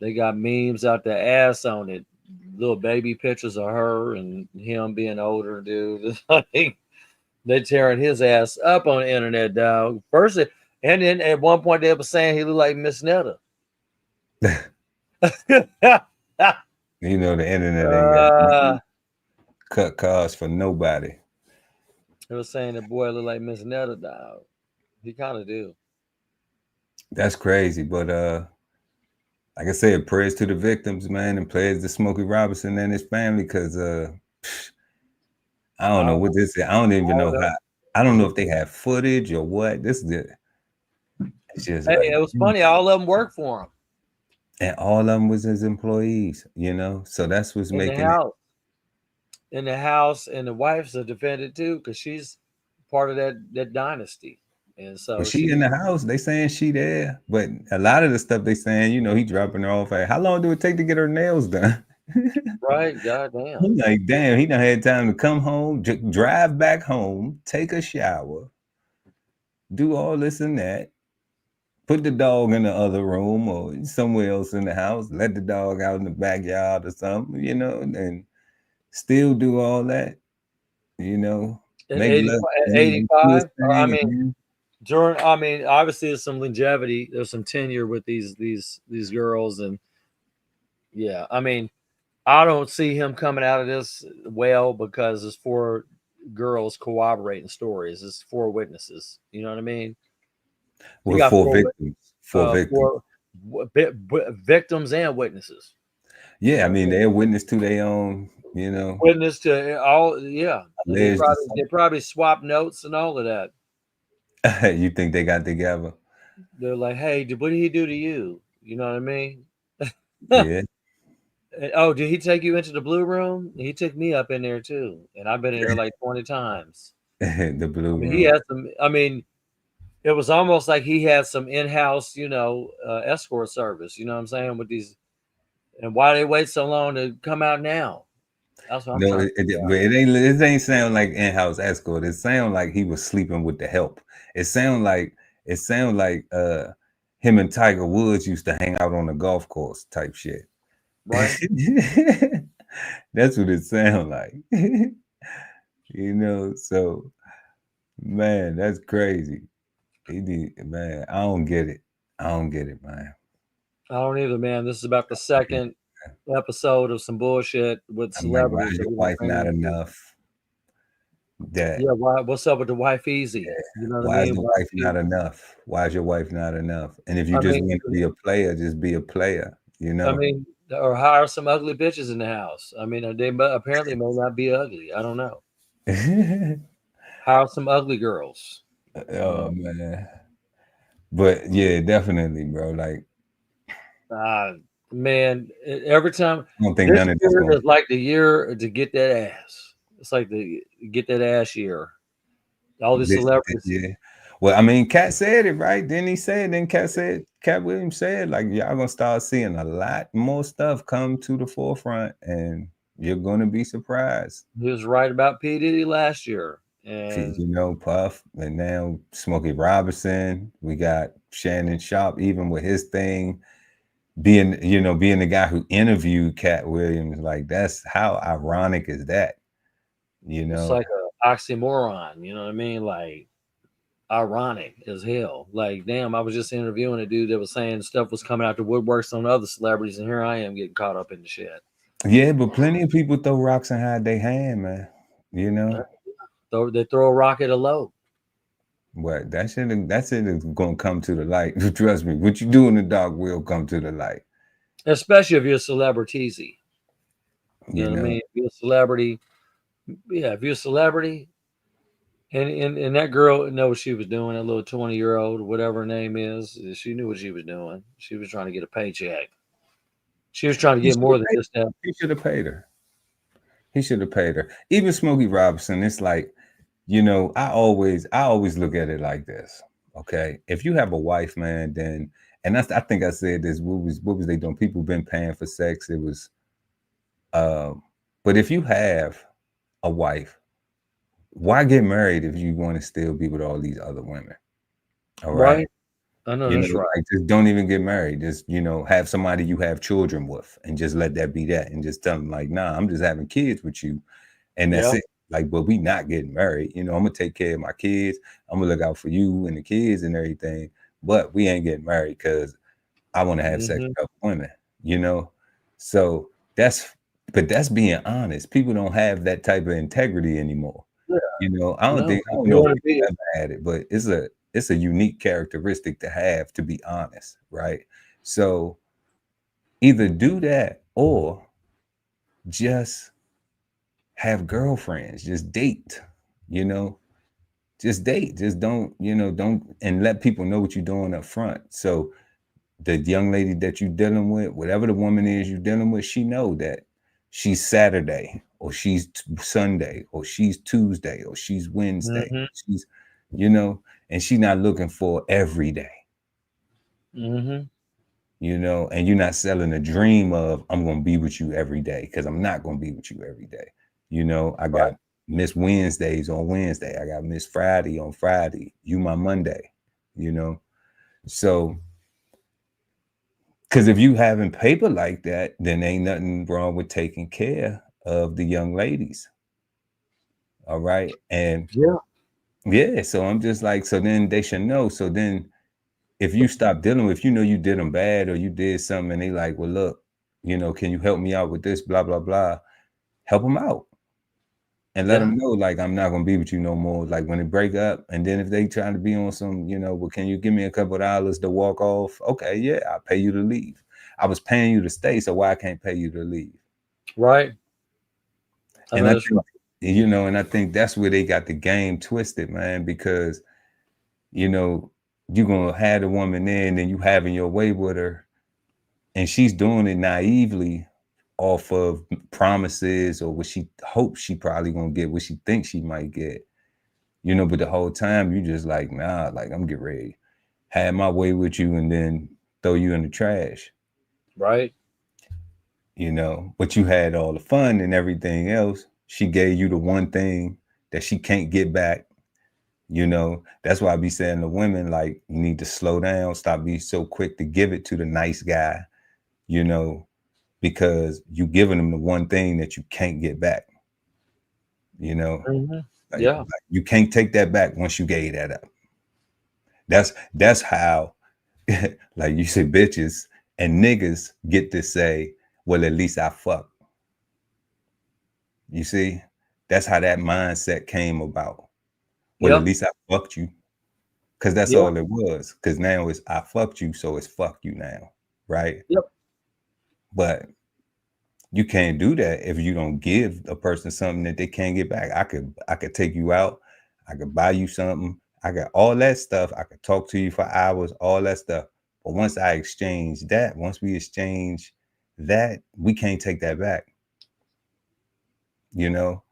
S2: They got memes out their ass on it. Little baby pictures of her and him being older, dude. They tearing his ass up on the internet, dog. First, and then at one point they were saying he looked like Miss Netta.
S1: The internet ain't got cut costs for nobody.
S2: They were saying the boy looked like Miss Netta, dog. He kind of do.
S1: That's crazy, but like I said, prayers to the victims, man, and prayers to Smokey Robinson and his family, because I don't know what this is. I don't even know how. I don't know if they have footage or what. This is it. It's just
S2: it was funny. All of them worked for him,
S1: and all of them was his employees. So that's what's making it.
S2: In the house, and the wife's a defendant too, because she's part of that dynasty. And so
S1: she in the house. They saying she there, but a lot of the stuff they saying, he dropping her off. How long do it take to get her nails done?
S2: Right, goddamn.
S1: I'm like, damn, he done had time to come home, drive back home, take a shower, do all this and that, put the dog in the other room or somewhere else in the house, let the dog out in the backyard or something, and still do all that,
S2: At 85, obviously there's some longevity, there's some tenure with these girls, and yeah, I don't see him coming out of this well, because there's 4 girls corroborating stories. There's 4 witnesses. You know what I mean?
S1: We got 4 victims. 4
S2: victims. Victims and witnesses.
S1: Yeah, they're witness to their own,
S2: Witness to all, yeah. They probably swap notes and all of that.
S1: You think they got together?
S2: They're like, hey, what did he do to you? You know what I mean?
S1: Yeah.
S2: Oh, did he take you into the blue room? He took me up in there too, and I've been in there like 20 times.
S1: The blue room.
S2: He had some. It was almost like he had some in-house, escort service. You know what I'm saying? With these, and why they wait so long to come out now? That's what I'm trying to figure out.
S1: It ain't sound like in-house escort. It sound like he was sleeping with the help. It sound like him and Tiger Woods used to hang out on the golf course type shit.
S2: Right.
S1: That's what it sounds like. So man, that's crazy. Man, I don't get it. Man.
S2: I don't either, man. This is about the second episode of some bullshit with celebrities.
S1: Your wife not enough. that.
S2: Yeah, what's up with the wife easy? You know what
S1: Why
S2: I
S1: is
S2: mean?
S1: the wife not enough? Why is your wife not enough? And if you
S2: I
S1: just
S2: mean,
S1: want to be a player, just be a player, you know?
S2: or hire some ugly bitches in the house. I mean, they apparently may not be ugly. I don't know. Hire some ugly girls.
S1: Oh man. But yeah, definitely, bro. Like,
S2: Man, every time
S1: I don't think
S2: this
S1: none of this
S2: year
S1: gonna
S2: is like the year to get that ass. It's like the get that ass year. All the celebrities.
S1: yeah. Well, I mean, Cat said it, right? Didn't he say it? Then Cat Williams said, like, y'all gonna start seeing a lot more stuff come to the forefront, and you're gonna be surprised.
S2: He was right about P. Diddy last year. And
S1: You know, Puff, and now Smokey Robinson. We got Shannon Sharp, even with his thing, being the guy who interviewed Cat Williams. Like, that's how ironic is that? You know,
S2: it's like an oxymoron. You know what I mean? Like, ironic as hell. Like, damn, I was just interviewing a dude that was saying stuff was coming out the woodworks on other celebrities, and here I am getting caught up in the shit.
S1: Yeah, but plenty of people throw rocks and hide their hand, man. You know,
S2: they throw a rock at a load.
S1: What that shit is gonna come to the light. Trust me, what you do in the dark will come to the light.
S2: Especially if you're a celebrity. You know what I mean? If you're a celebrity, if you're a celebrity, and that girl knew what she was doing, that little 20-year-old, whatever her name is, she knew what she was doing. She was trying to get a paycheck. She was trying to get more than just that.
S1: He should have paid her. He should have paid her. Even Smokey Robinson, it's like, you know, I always look at it like this. Okay, if you have a wife, man, then, and I think I said this. What was they doing? People been paying for sex. It was, but if you have a wife, why get married if you want to still be with all these other women? All right.
S2: I know that's right.
S1: Like, just don't even get married. Just, you know, have somebody you have children with, and just let that be that, and just tell them, like, nah, I'm just having kids with you, and that's it. Like, but we not getting married. You know, I'm gonna take care of my kids. I'm gonna look out for you and the kids and everything. But we ain't getting married because I want to have sex with other women. You know, so that's being honest. People don't have that type of integrity anymore. Yeah. You know, I don't know if people ever had it, but it's a unique characteristic to have, to be honest, right? So either do that or just have girlfriends, just date, you know, just date, just don't and let people know what you're doing up front. So the young lady that you're dealing with, whatever the woman is you're dealing with, she know that she's Saturday, or she's Sunday, or she's Tuesday, or she's Wednesday. She's, you know, and she's not looking for every day. You know, and you're not selling a dream of, I'm going to be with you every day, because I'm not going to be with you every day. You know, I got Miss Wednesdays on Wednesday. I got Miss Friday on Friday. You my Monday, you know? So, because if you having paper like that, then ain't nothing wrong with taking care of the young ladies. All right. And yeah, so I'm just like, so then they should know. So then if you stop dealing with, if you know you did them bad, or you did something, and they like, well, look, you know, can you help me out with this, blah, blah, blah, help them out. And let them know, like, I'm not gonna be with you no more. Like, when they break up, and then if they trying to be on some, you know, well, can you give me a couple of dollars to walk off? Okay, yeah, I'll pay you to leave. I was paying you to stay, so why I can't pay you to leave?
S2: Right.
S1: And I think, you know, and I think that's where they got the game twisted, man, because, you know, you're gonna have the woman there, and then you having your way with her, and she's doing it naively off of promises, or what she hopes she probably gonna get, what she thinks she might get, you know, but the whole time you just like, nah, like, I'm getting ready, have my way with you, and then throw you in the trash.
S2: Right.
S1: You know, but you had all the fun and everything else. She gave you the one thing that she can't get back. You know, that's why I be saying to women, like, you need to slow down, stop being so quick to give it to the nice guy, you know, because you giving them the one thing that you can't get back. You know, like, you can't take that back once you gave that up. That's how, like you say, bitches and niggas get to say, well, at least I fuck. You see, That's how that mindset came about. Well, at least I fucked you. Because that's all it was. Because now it's I fucked you, so it's fuck you now. Right?
S2: Yep.
S1: But you can't do that if you don't give a person something that they can't get back. I could take you out. I could buy you something. I got all that stuff. I could talk to you for hours, all that stuff. But once I exchange that, once we exchange that, we can't take that back. You know,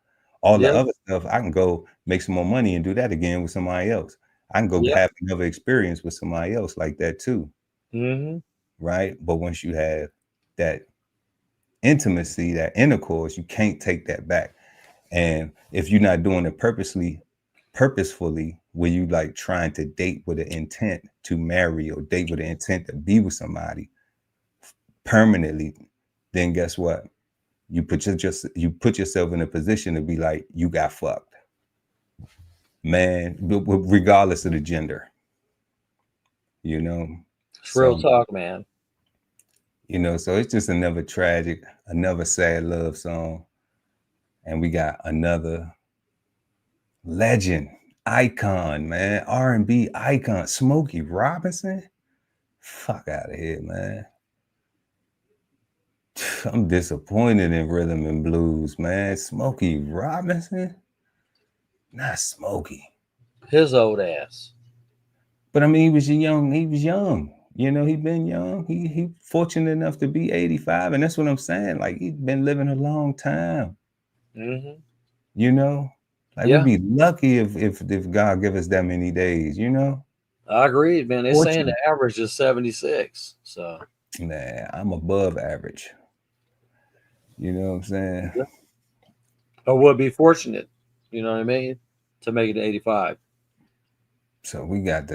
S1: all the other stuff, I can go make some more money and do that again with somebody else. I can go have another experience with somebody else like that too. Right? But once you have that intimacy, that intercourse, you can't take that back. And if you're not doing it purposefully, where you like trying to date with an intent to marry or date with an intent to be with somebody permanently, then guess what? You put yourself in a position to be like, you got fucked, man, regardless of the gender. You know,
S2: it's real talk, man.
S1: You know, so it's just another tragic, another sad love song. And we got another legend, icon, man, R&B icon, Smokey Robinson. Fuck out of here, man. I'm disappointed in rhythm and blues, man. Smokey Robinson? Not Smokey.
S2: His old ass.
S1: But I mean, he was young. You know, he been young. He fortunate enough to be 85. And that's what I'm saying. Like, he's been living a long time. You know? Like, we'd be lucky if God give us that many days, you know?
S2: I agree, man. They're saying the average is 76. So
S1: nah, I'm above average. You know what I'm saying?
S2: Yeah. Or would be fortunate, you know what I mean, to make it to 85.
S1: So we got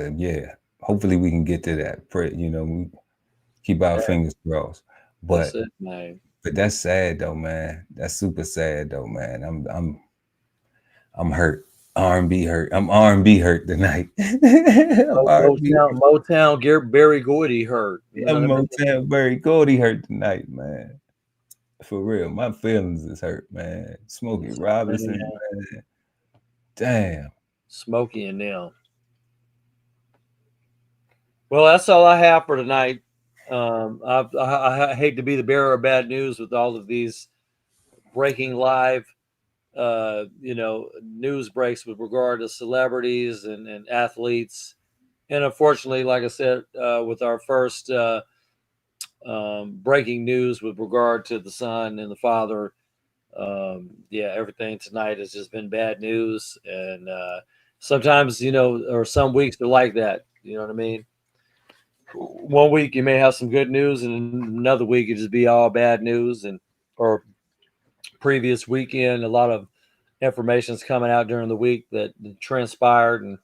S1: hopefully we can get to that. Pray, you know, we keep our fingers crossed. But
S2: that's it, man.
S1: But that's sad though, man. That's super sad though, man. I'm hurt. R&B hurt. I'm R&B hurt tonight.
S2: Motown Barry Gordy hurt. You know
S1: Motown Barry Gordy hurt tonight, man. For real, my feelings is hurt, man. Smokey Robinson, man. Damn.
S2: Smokey and them. Well, that's all I have for tonight. I hate to be the bearer of bad news with all of these breaking live, news breaks with regard to celebrities and athletes. And unfortunately, like I said, with our first breaking news with regard to the son and the father, everything tonight has just been bad news. And sometimes, or some weeks they're like that. You know what I mean? One week you may have some good news, and another week it just be all bad news. Or previous weekend, a lot of information's coming out during the week that transpired, and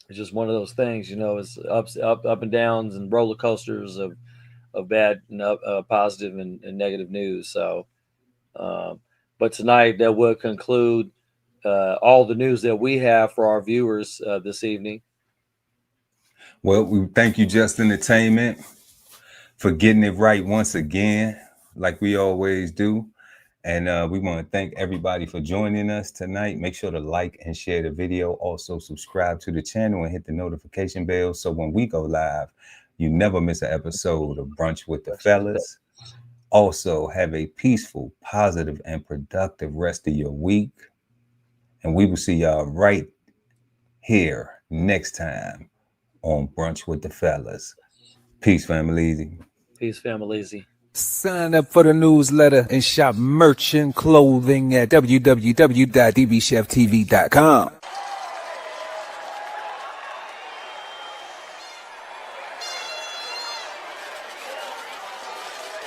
S2: it's just one of those things. It's up and downs and roller coasters of bad, positive and negative news. So, but tonight that would conclude all the news that we have for our viewers this evening.
S1: Well, we thank you, Just Entertainment, for getting it right once again, like we always do. And we want to thank everybody for joining us tonight. Make sure to like and share the video. Also, subscribe to the channel and hit the notification bell so when we go live, you never miss an episode of Brunch with the Fellas. Also, have a peaceful, positive, and productive rest of your week. And we will see y'all right here next time on Brunch with the Fellas. Peace, family.
S2: Peace, family.
S12: Sign up for the newsletter and shop merch and clothing at www.dbcheftv.com.